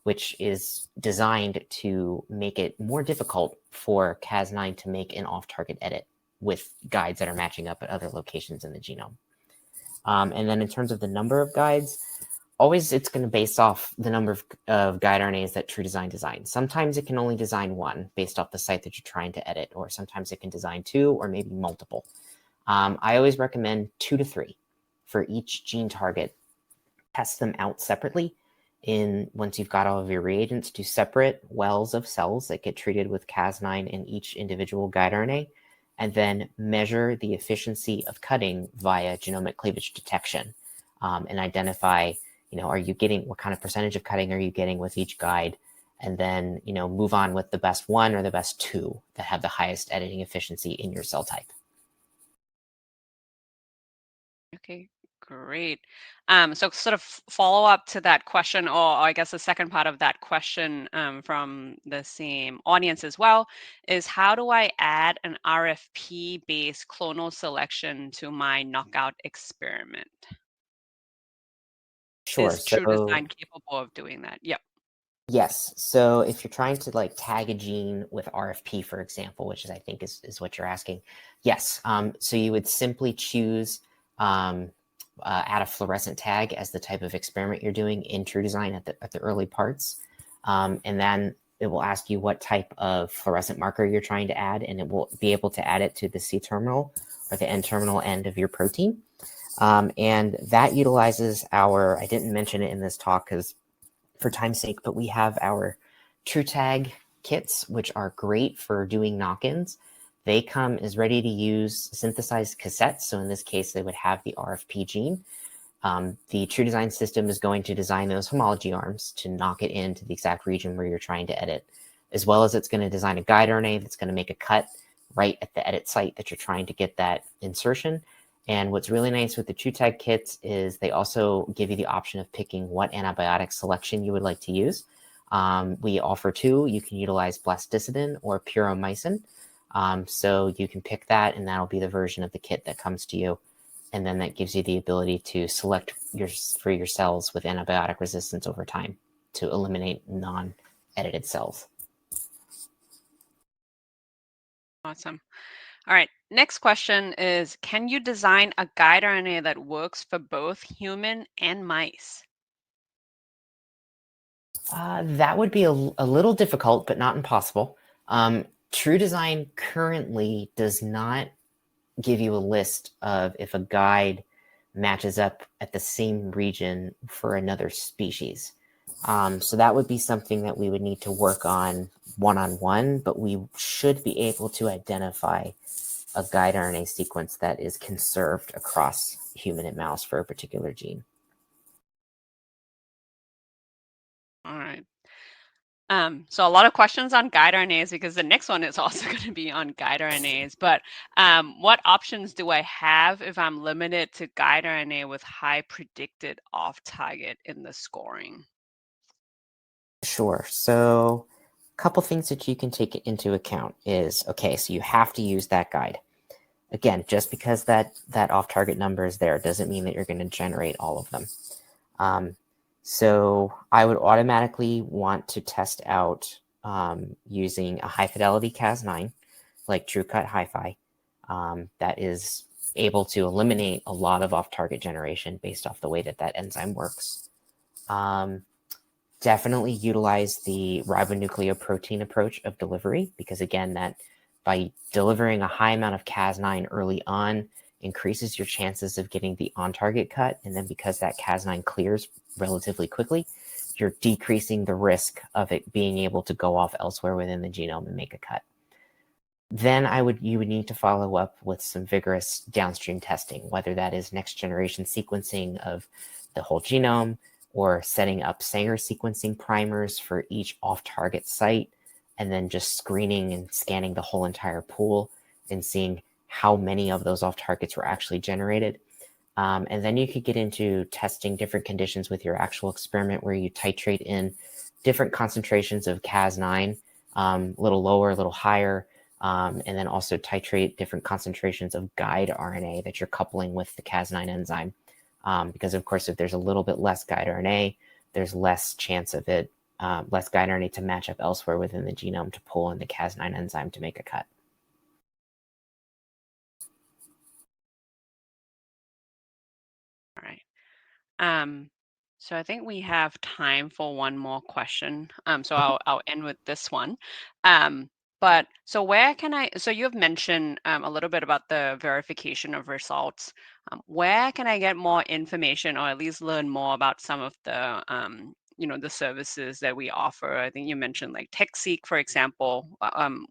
which is designed to make it more difficult for Cas9 to make an off-target edit with guides that are matching up at other locations in the genome. And then in terms of the number of guides, always it's going to base off the number of guide RNAs that True Design designs. Sometimes it can only design one based off the site that you're trying to edit, or sometimes it can design two or maybe multiple. I always recommend 2 to 3 for each gene target. Test them out separately. Once you've got all of your reagents, do separate wells of cells that get treated with Cas9 in each individual guide RNA, and then measure the efficiency of cutting via genomic cleavage detection, and identify, what kind of percentage of cutting are you getting with each guide, and then, move on with the best one or the best two that have the highest editing efficiency in your cell type. Okay, great. So sort of follow up to that question, or I guess the second part of that question from the same audience as well, is how do I add an RFP-based clonal selection to my knockout experiment? Sure. Is True So Design capable of doing that? Yep. yes. So if you're trying to tag a gene with RFP, for example, which I think is what you're asking, yes. So you would simply choose add a fluorescent tag as the type of experiment you're doing in True Design at the early parts, and then it will ask you what type of fluorescent marker you're trying to add, and it will be able to add it to the C-terminal or the N-terminal end of your protein. And that utilizes I didn't mention it in this talk because for time's sake, but we have our TrueTag kits, which are great for doing knock-ins. They come as ready-to-use synthesized cassettes. So in this case, they would have the RFP gene. The True Design system is going to design those homology arms to knock it into the exact region where you're trying to edit, as well as it's going to design a guide RNA that's going to make a cut right at the edit site that you're trying to get that insertion. And what's really nice with the TrueTag kits is they also give you the option of picking what antibiotic selection you would like to use. We offer 2. You can utilize blasticidin or puromycin. So you can pick that, and that'll be the version of the kit that comes to you. And then that gives you the ability to select for your cells with antibiotic resistance over time to eliminate non-edited cells. Awesome. All right. Next question is, can you design a guide RNA that works for both human and mice? That would be a little difficult, but not impossible. True Design currently does not give you a list of if a guide matches up at the same region for another species. So that would be something that we would need to work on one-on-one, but we should be able to identify a guide RNA sequence that is conserved across human and mouse for a particular gene. All right. So a lot of questions on guide RNAs because the next one is also going to be on guide RNAs. But what options do I have if I'm limited to guide RNA with high predicted off target in the scoring? Sure. So a couple things that you can take into account is, okay, so you have to use that guide. Again, just because that off-target number is there doesn't mean that you're going to generate all of them. So I would automatically want to test out using a high-fidelity Cas9, like TrueCut Hi-Fi, that is able to eliminate a lot of off-target generation based off the way that that enzyme works. Definitely utilize the ribonucleoprotein approach of delivery, because again, that by delivering a high amount of Cas9 early on increases your chances of getting the on-target cut. And then because that Cas9 clears relatively quickly, you're decreasing the risk of it being able to go off elsewhere within the genome and make a cut. Then you would need to follow up with some vigorous downstream testing, whether that is next generation sequencing of the whole genome or setting up Sanger sequencing primers for each off-target site, and then just screening and scanning the whole entire pool and seeing how many of those off-targets were actually generated. And then you could get into testing different conditions with your actual experiment, where you titrate in different concentrations of Cas9, a little lower, a little higher, and then also titrate different concentrations of guide RNA that you're coupling with the Cas9 enzyme. Because of course, if there's a little bit less guide RNA, there's less chance of it, less guide RNA to match up elsewhere within the genome to pull in the Cas9 enzyme to make a cut. All right. So I think we have time for one more question. So Okay. I'll end with this one. But so where can so you have mentioned a little bit about the verification of results. Where can I get more information, or at least learn more about some of the the services that we offer? I think you mentioned like TechSeek, for example.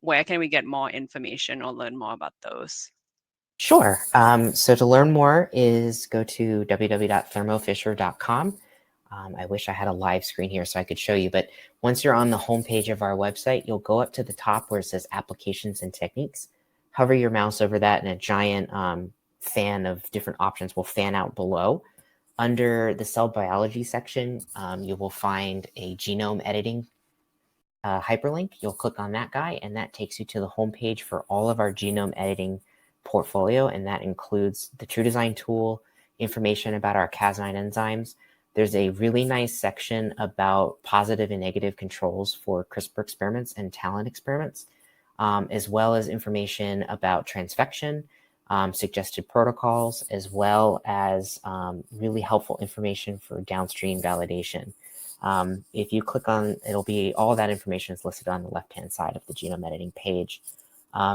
Where can we get more information or learn more about those? Sure. So to learn more is go to www.thermofisher.com. I wish I had a live screen here so I could show you, but once you're on the homepage of our website, you'll go up to the top where it says Applications and Techniques. Hover your mouse over that, and a giant fan of different options will fan out below. Under the cell biology section, you will find a genome editing hyperlink. You'll click on that guy, and that takes you to the homepage for all of our genome editing portfolio, and that includes the TrueDesign tool, information about our Cas9 enzymes. There's a really nice section about positive and negative controls for CRISPR experiments and TALENT experiments, as well as information about transfection, suggested protocols, as well as really helpful information for downstream validation. If you click on, it'll be all that information is listed on the left-hand side of the genome editing page.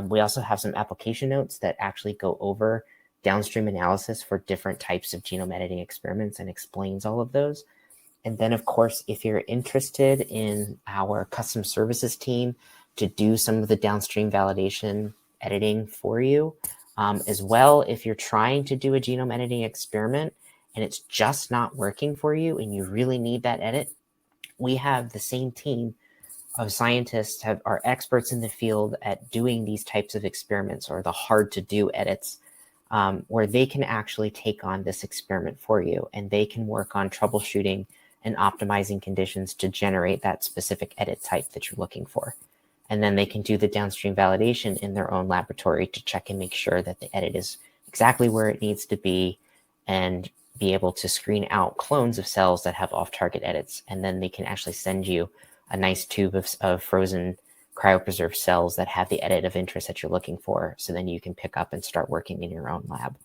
We also have some application notes that actually go over downstream analysis for different types of genome editing experiments and explains all of those. And then, of course, if you're interested in our custom services team to do some of the downstream validation editing for you, as well, if you're trying to do a genome editing experiment and it's just not working for you and you really need that edit, we have the same team of scientists are experts in the field at doing these types of experiments, or the hard to do edits, where they can actually take on this experiment for you, and they can work on troubleshooting and optimizing conditions to generate that specific edit type that you're looking for. And then they can do the downstream validation in their own laboratory to check and make sure that the edit is exactly where it needs to be, and be able to screen out clones of cells that have off-target edits. And then they can actually send you a nice tube of frozen cryopreserved cells that have the edit of interest that you're looking for. So then you can pick up and start working in your own lab.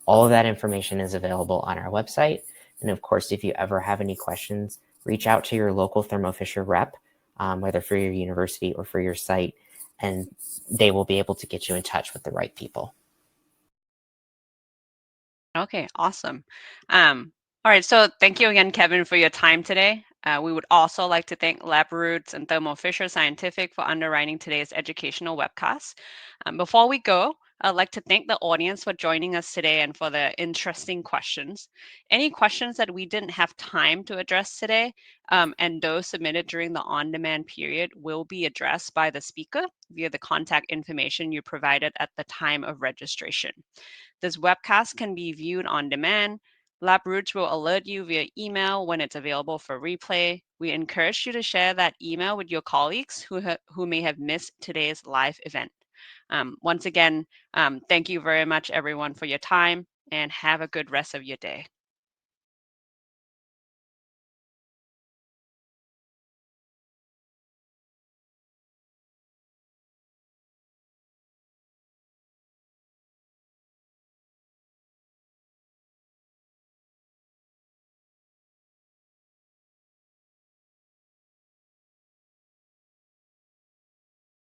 All of that information is available on our website. And of course, if you ever have any questions, reach out to your local Thermo Fisher rep, whether for your university or for your site, and they will be able to get you in touch with the right people. Okay, awesome. All right, so thank you again, Kevin, for your time today. We would also like to thank LabRoots and Thermo Fisher Scientific for underwriting today's educational webcast. Before we go, I'd like to thank the audience for joining us today and for the interesting questions. Any questions that we didn't have time to address today, and those submitted during the on-demand period, will be addressed by the speaker via the contact information you provided at the time of registration. This webcast can be viewed on demand. LabRoots will alert you via email when it's available for replay. We encourage you to share that email with your colleagues who may have missed today's live event. Once again, thank you very much, everyone, for your time, and have a good rest of your day.